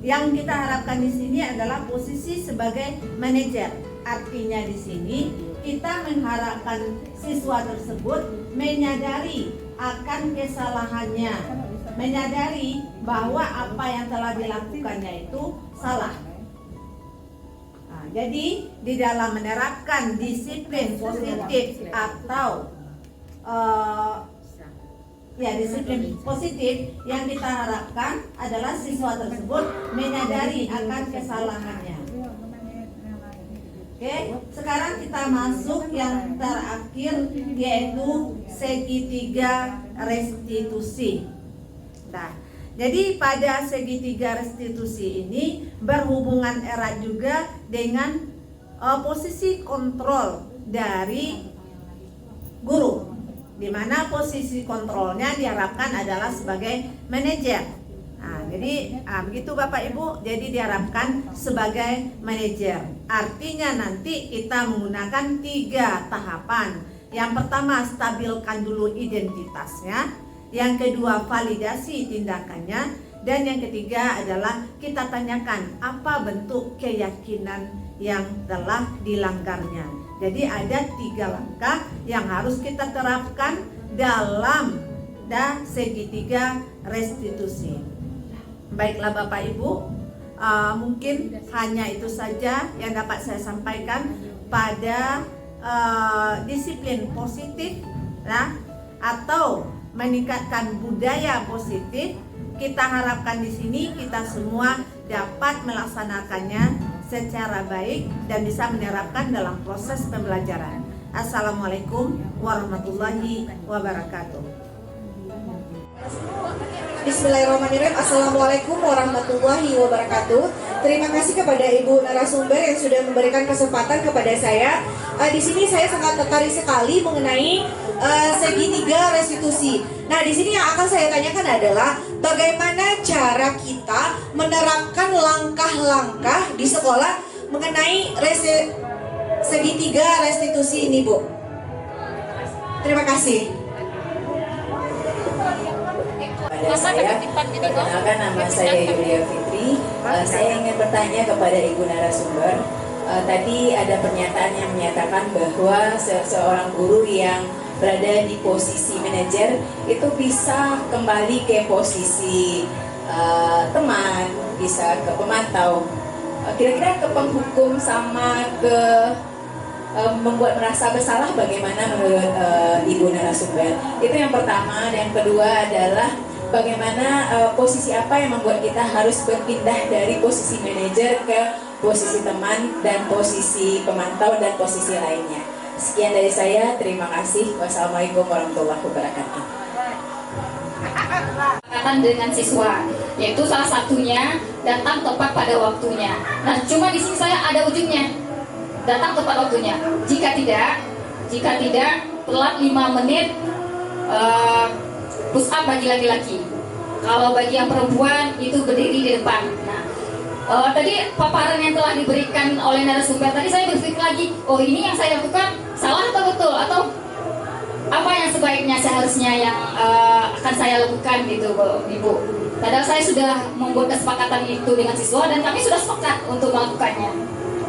Yang kita harapkan di sini adalah posisi sebagai manajer. Artinya di sini kita mengharapkan siswa tersebut menyadari akan kesalahannya, menyadari bahwa apa yang telah dilakukannya itu salah. Nah, jadi di dalam menerapkan disiplin positif atau disiplin positif, yang kita harapkan adalah siswa tersebut menyadari akan kesalahannya. Oke, sekarang kita masuk yang terakhir, yaitu segitiga restitusi. Nah, jadi pada segitiga restitusi ini berhubungan erat juga dengan posisi kontrol dari guru, di mana posisi kontrolnya diharapkan adalah sebagai manajer. Nah, jadi begitu Bapak Ibu, jadi diharapkan sebagai manajer. Artinya nanti kita menggunakan 3 tahapan. Yang pertama, stabilkan dulu identitasnya. Yang kedua, validasi tindakannya. Dan yang ketiga adalah kita tanyakan apa bentuk keyakinan yang telah dilanggarnya. Jadi ada 3 langkah yang harus kita terapkan dalam segitiga restitusi. Baiklah Bapak Ibu, mungkin hanya itu saja yang dapat saya sampaikan pada disiplin positif atau meningkatkan budaya positif. Kita harapkan di sini kita semua dapat melaksanakannya secara baik dan bisa menerapkan dalam proses pembelajaran. Assalamualaikum warahmatullahi wabarakatuh. Bismillahirrahmanirrahim. Assalamualaikum warahmatullahi wabarakatuh. Terima kasih kepada Ibu narasumber yang sudah memberikan kesempatan kepada saya. Di sini saya sangat tertarik sekali mengenai segitiga restitusi. Nah, di sini yang akan saya tanyakan adalah bagaimana cara kita menerapkan langkah-langkah di sekolah mengenai segitiga restitusi ini, Bu. Terima kasih. Pada saya, perkenalkan nama saya Yulia Fitri. Saya ingin bertanya kepada Ibu narasumber. Tadi ada pernyataan yang menyatakan bahwa seorang guru yang berada di posisi manajer itu bisa kembali ke posisi teman, bisa ke pemantau, kira-kira ke penghukum sama ke membuat merasa bersalah. Bagaimana menurut Ibu narasumber? Itu yang pertama. Dan yang kedua adalah bagaimana posisi apa yang membuat kita harus berpindah dari posisi manajer ke posisi teman dan posisi pemantau dan posisi lainnya. Sekian dari saya, terima kasih. Wassalamualaikum warahmatullahi wabarakatuh. Dengan siswa, yaitu salah satunya datang tepat pada waktunya. Nah, cuma di sini saya ada ujungnya, datang tepat waktunya. Jika tidak telat 5 menit, push up bagi laki-laki. Kalau bagi yang perempuan itu berdiri di depan. Nah, tadi paparan yang telah diberikan oleh narasumber tadi, saya berpikir lagi, oh ini yang saya lakukan salah atau betul, atau apa yang sebaiknya seharusnya yang akan saya lakukan gitu, Ibu. Padahal saya sudah membuat kesepakatan itu dengan siswa dan kami sudah sepakat untuk melakukannya.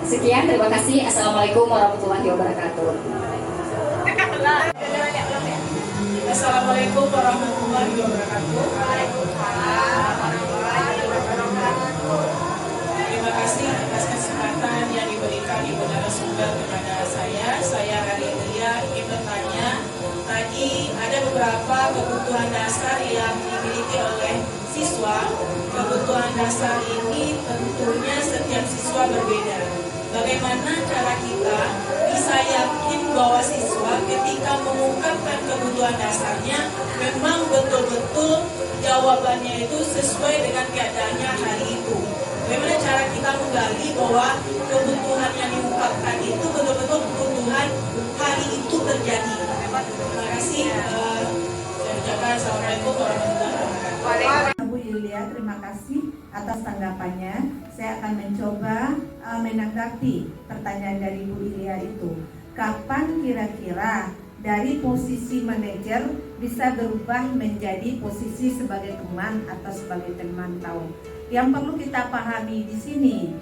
Sekian, terima kasih. Assalamualaikum warahmatullahi wabarakatuh. Assalamualaikum warahmatullahi wabarakatuh. Terima kasih atas kesempatan yang diberikan Ibu narasumber kepada saya. Saya Adelia ingin bertanya, tadi ada beberapa kebutuhan dasar yang dimiliki oleh siswa. Kebutuhan dasar ini tentunya setiap siswa berbeda. Bagaimana cara kita bisa yakin bahwa siswa ketika mengungkapkan kebutuhan dasarnya memang betul-betul jawabannya itu sesuai dengan keadaannya hari itu. Bagaimana cara kita menggali bahwa kebutuhan yang diungkapkan itu betul-betul kebutuhan hari itu terjadi. Terima kasih. Saya ucapkan Assalamualaikum warahmatullahi wabarakatuh. Yulia, terima kasih atas tanggapannya. Saya akan mencoba menanggapi pertanyaan dari Bu Yulia itu. Kapan kira-kira dari posisi manajer bisa berubah menjadi posisi sebagai teman atau sebagai pemantau? Yang perlu kita pahami di sini,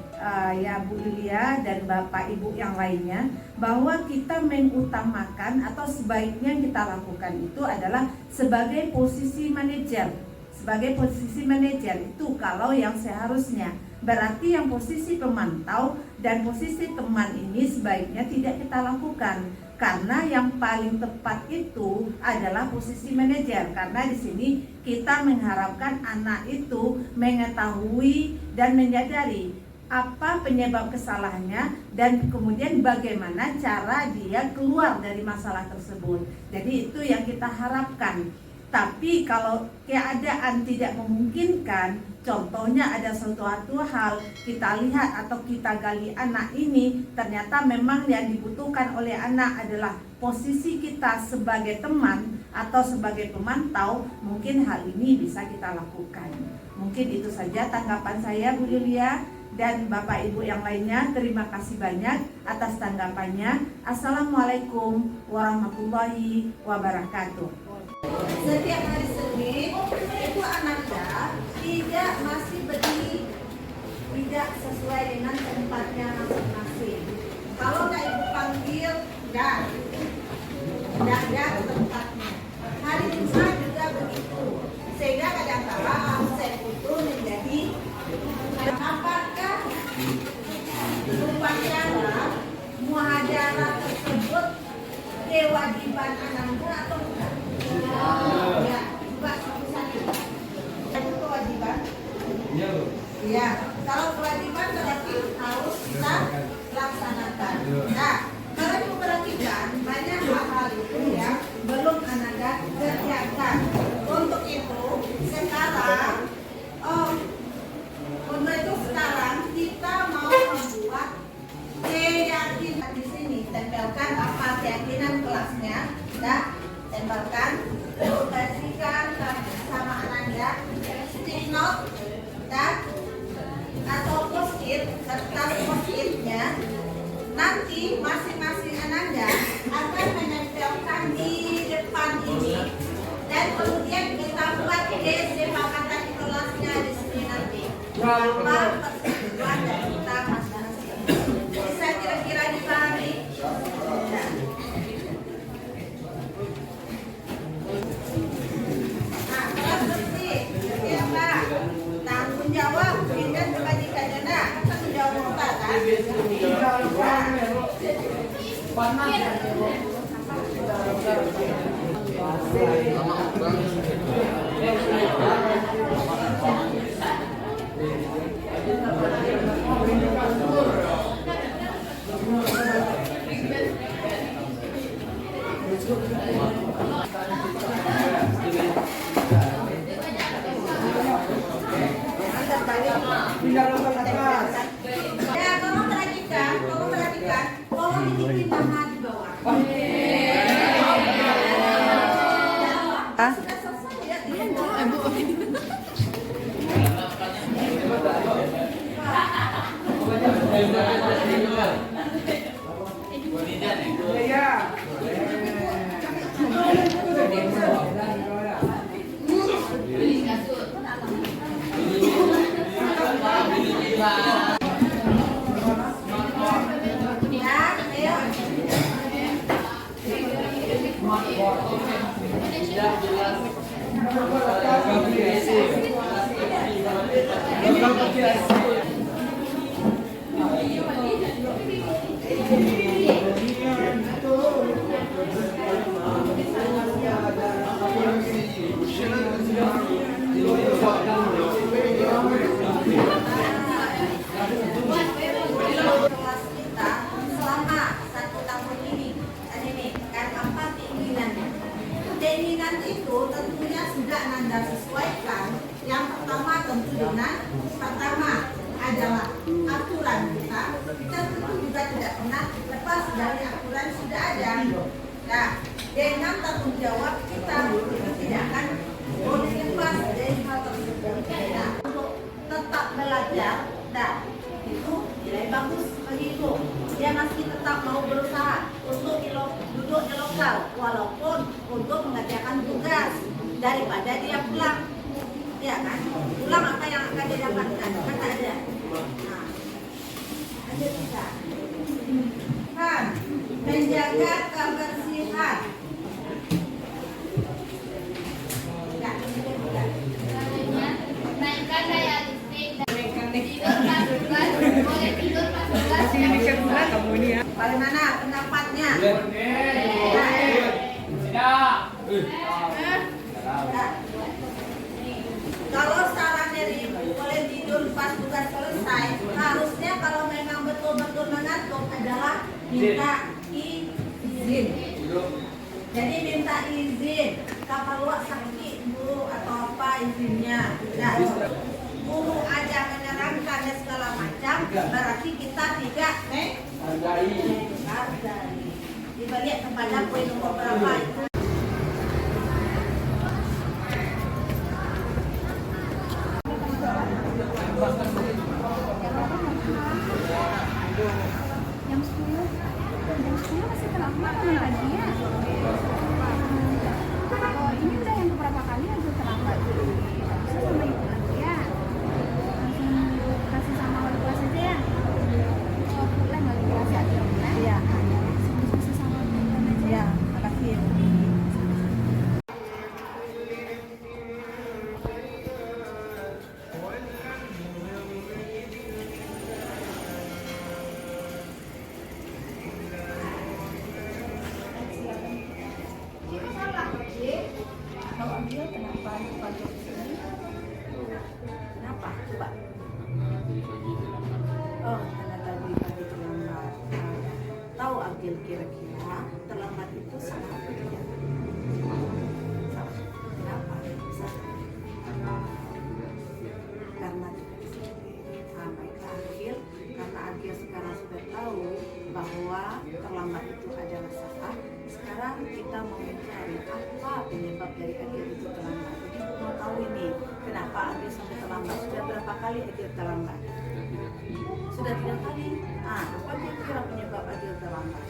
ya Bu Yulia dan Bapak Ibu yang lainnya, bahwa kita mengutamakan atau sebaiknya kita lakukan itu adalah sebagai posisi manajer. Sebagai posisi manajer itu kalau yang seharusnya, berarti yang posisi pemantau dan posisi teman ini sebaiknya tidak kita lakukan. Karena yang paling tepat itu adalah posisi manajer, karena di sini kita mengharapkan anak itu mengetahui dan menyadari apa penyebab kesalahannya dan kemudian bagaimana cara dia keluar dari masalah tersebut. Jadi itu yang kita harapkan. Tapi kalau keadaan tidak memungkinkan, contohnya ada suatu hal kita lihat atau kita gali anak ini, ternyata memang yang dibutuhkan oleh anak adalah posisi kita sebagai teman atau sebagai pemantau, mungkin hal ini bisa kita lakukan. Mungkin itu saja tanggapan saya, Bu Yulia dan Bapak Ibu yang lainnya. Terima kasih banyak atas tanggapannya. Assalamualaikum warahmatullahi wabarakatuh. Setiap hari Senin itu anaknya tidak masih berdiri, tidak sesuai dengan tempatnya masing-masing. Kalau nggak ibu panggil, nggak ada tempatnya. Hari Jumat juga begitu. Sehingga kadang-kala absen itu menjadi apakah upacara muhadarah tersebut kewajiban anaknya atau bukan? Ya, coba misalnya itu kewajiban. Ya, kalau kewajiban berarti harus kita laksanakan. Nah, kalau itu perhatikan banyak hal itu yang belum Anda kerjakan. Untuk itu sekarang, kita mau membuat keyakinan di sini. Tempelkan apa keyakinan kelasnya, dan tempelkan, kasihkan sama Ananda stick note dan atau post-it, kertas post-itnya. Nanti masing-masing Ananda akan menempelkan di depan ini dan kemudian kita buat kesepakatan kelasnya di sini nanti. Apa persetujuan dari kita masing-masing. Bisa kira-kira dipahami? Tanggung jawab, kita coba dikatakan tanggung jawab apa kan? Ya, tolong perhatikan, tolong ditipin nama di bawah. Sudah selesai ya, keinginan itu tentunya sudah Anda sesuaikan. Yang pertama tentu dengan adalah aturan kita tentu juga tidak pernah lepas dari aturan sudah ada. Nah, dengan tanggung jawab kita tidak akan boleh lepas dari hal tersebut. Jadi dia pulang, ya kan? Pulang apa yang akan didapatkan? Kan tak ada. Nah, ada kita. Kan, menjaga kebersihan. Naikkan daya listrik dan tidur pas belas, boleh tidur pas belas. Bagaimana pendapatnya? Kalau saran dari ibu boleh tidur pas tugas selesai, harusnya kalau memang betul-betul mengantuk adalah minta izin. Jadi minta izin. Kalau sakit bu atau apa izinnya. Nah, guru aja menerangkan dan segala macam, berarti kita tidak menghargai. Dibalik kepada poin nomor berapa itu. Jam 10 masih terlambat lagi ya. Oh, ini udah yang beberapa kali aja terlambat. Bisa sama ibu lagi ya. Langsung kasih sama wali kelas aja ya. Oh, boleh wali kelas ya. Iya. Bisa sama ibu aja. Ya, makasih. Kalau dia kenapa dipanggil di sini? Kenapa? Coba. Oh, karena tadi pagi terlambat. Tahu Agil kira-kira terlambat itu salah atau tidak? Salah. Kenapa? Salah. Karena tidak disiplin. Baiklah Agil, karena Agil sekarang sudah tahu bahwa terlambat itu adalah salah. Sekarang kita mau mencari apa penyebab dari Agil itu terlambat. Jadi mau tahu ini kenapa Agil sampai terlambat. Sudah berapa kali Agil terlambat? Sudah 3 kali. Apa kira-kira penyebab Agil terlambat?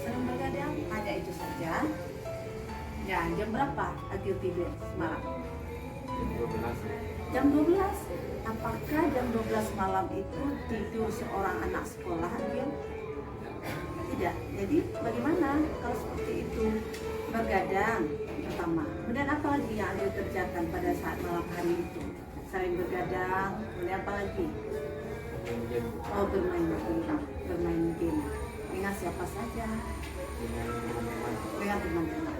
Sering begadang. Hanya itu saja. Ya, jam berapa Agil tidur semalam? Jam 12. Apakah jam 12 malam itu tidur seorang anak sekolah Agil? Tidak. Jadi bagaimana kalau seperti itu? Bergadang pertama. Kemudian apa lagi yang Agil kerjakan pada saat malam hari itu? Selain bergadang, kemudian apa lagi? Oh, bermain game. Dengan siapa saja? Dengan teman-teman.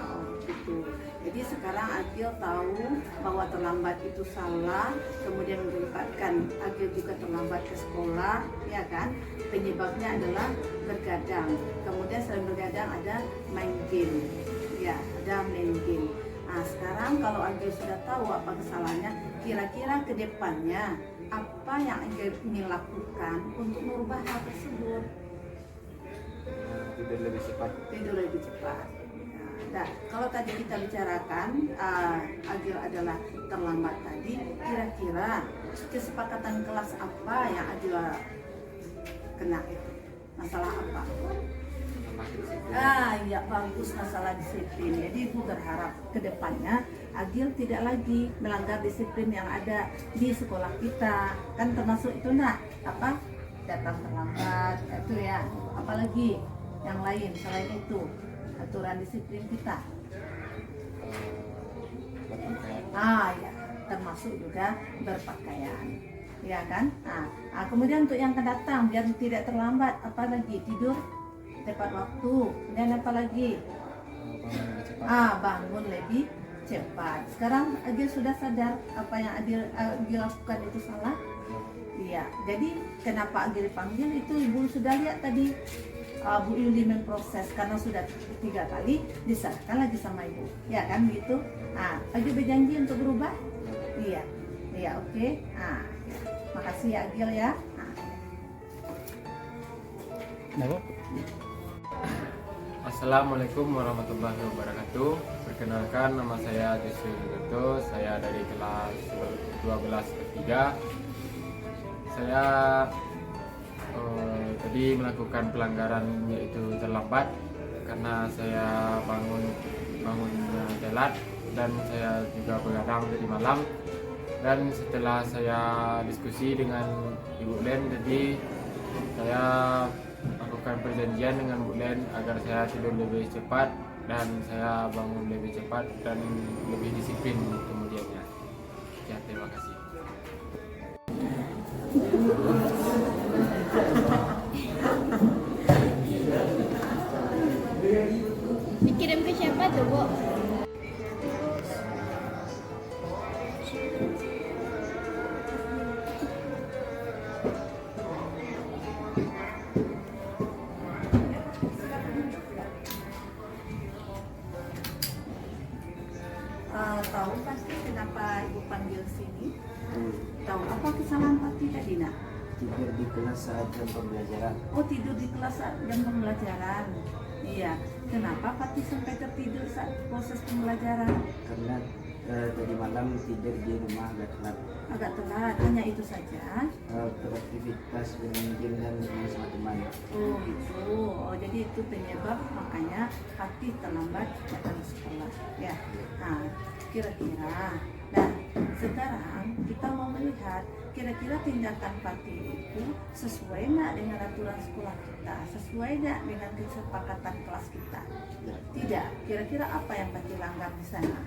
Oh, gitu. Jadi sekarang Agil tahu bahwa terlambat itu salah, kemudian menyebabkan Agil juga terlambat ke sekolah, ya kan? Penyebabnya adalah bergadang. Kemudian selain bergadang ada main game, ya, ada main game. Nah, sekarang kalau Agil sudah tahu apa kesalahannya, kira-kira ke depannya apa yang Agil ingin lakukan untuk merubah hal tersebut? Tidur lebih cepat. Tidur lebih cepat. Nah, kalau tadi kita bicarakan Agil adalah terlambat tadi, kira-kira kesepakatan kelas apa yang Agil kena itu? Masalah apa? Ya bagus, masalah disiplin. Jadi ibu berharap ke depannya Agil tidak lagi melanggar disiplin yang ada di sekolah kita. Kan termasuk itu apa? Datang terlambat, itu ya. Apalagi yang lain selain itu? Aturan disiplin kita. Ya, termasuk juga berpakaian, ya kan? Kemudian untuk yang akan datang biar tidak terlambat, apa lagi? Tidur tepat waktu. Dan apa lagi? Bangun lebih cepat. Sekarang Agil sudah sadar apa yang Agil lakukan itu salah. Iya. Jadi kenapa Agil dipanggil itu ibu sudah lihat tadi. Bu Yuli memproses karena sudah 3 kali diserahkan lagi sama ibu, ya kan begitu? Agil berjanji untuk berubah? Iya, oke. Makasih ya Agil ya. Assalamualaikum warahmatullahi wabarakatuh. Perkenalkan, nama saya Joshua Duto. Saya dari kelas 12 3. Saya tadi melakukan pelanggaran yaitu terlambat karena saya bangun telat dan saya juga begadang tadi malam. Dan setelah saya diskusi dengan Ibu Len tadi, saya lakukan perjanjian dengan Bu Len agar saya tidur lebih cepat dan saya bangun lebih cepat dan lebih disiplin kemudiannya. Ya, terima kasih. Dikirim ke siapa tuh, Bu? Tahu pasti kenapa Ibu panggil sini? Tahu apa kesalahan Pati tadi, Nak? Tidur di kelas saat jam pembelajaran. Oh, tidur di kelas saat jam pembelajaran. Iya. Kenapa Pati sampai tertidur saat proses pembelajaran? Karena tadi malam tidur di rumah agak telat. Hanya itu saja. Beraktivitas dengan game dan bersama teman. Oh gitu. Oh, jadi itu penyebab makanya Pati terlambat datang ke sekolah. Ya. Nah, kira-kira. Nah, sekarang kita mau melihat kira-kira tindakan Pati itu sesuai nggak dengan aturan sekolah kita, sesuai nggak dengan kesepakatan kelas kita? Tidak. Kira-kira apa yang Pati langgar di sana?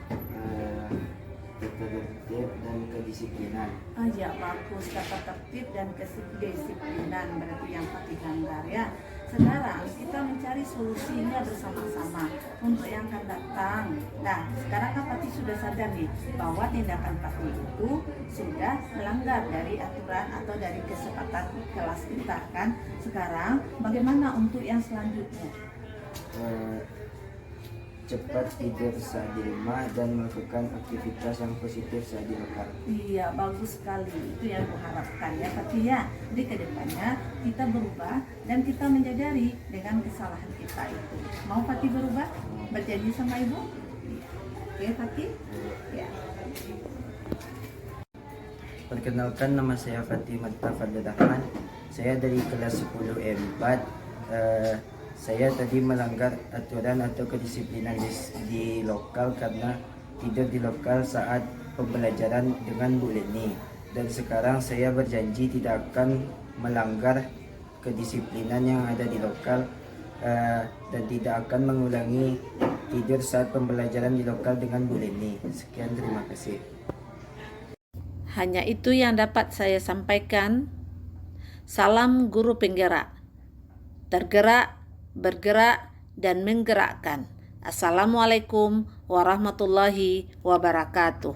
Tertib dan kedisiplinan. Ya, bagus, tata tertib dan kedisiplinan berarti yang Pati langgar ya. Sekarang kita mencari solusinya bersama-sama untuk yang akan datang. Nah, sekarang kan Pati sudah sadar nih bahwa tindakan Pati itu sudah melanggar dari aturan atau dari kesepakatan kelas kita kan. Sekarang bagaimana untuk yang selanjutnya? Cepat tidur saat di rumah dan melakukan aktivitas yang positif saat di lokal. Iya, bagus sekali. Itu yang kuharapkan ya Pati ya. Jadi kedepannya kita berubah dan kita menyadari dengan kesalahan kita itu. Mau Pati berubah? Berjanji sama Ibu? Oke Pati? Ya. Perkenalkan, nama saya Fatimah Tafadil Rahman. Saya dari kelas 10 E4. Saya tadi melanggar aturan atau kedisiplinan di lokal karena tidur di lokal saat pembelajaran dengan Bu Leni. Dan sekarang saya berjanji tidak akan melanggar kedisiplinan yang ada di lokal dan tidak akan mengulangi tidur saat pembelajaran di lokal dengan Bu Leni. Sekian, terima kasih. Hanya itu yang dapat saya sampaikan. Salam guru penggerak. Tergerak, bergerak, dan menggerakkan. Assalamualaikum warahmatullahi wabarakatuh.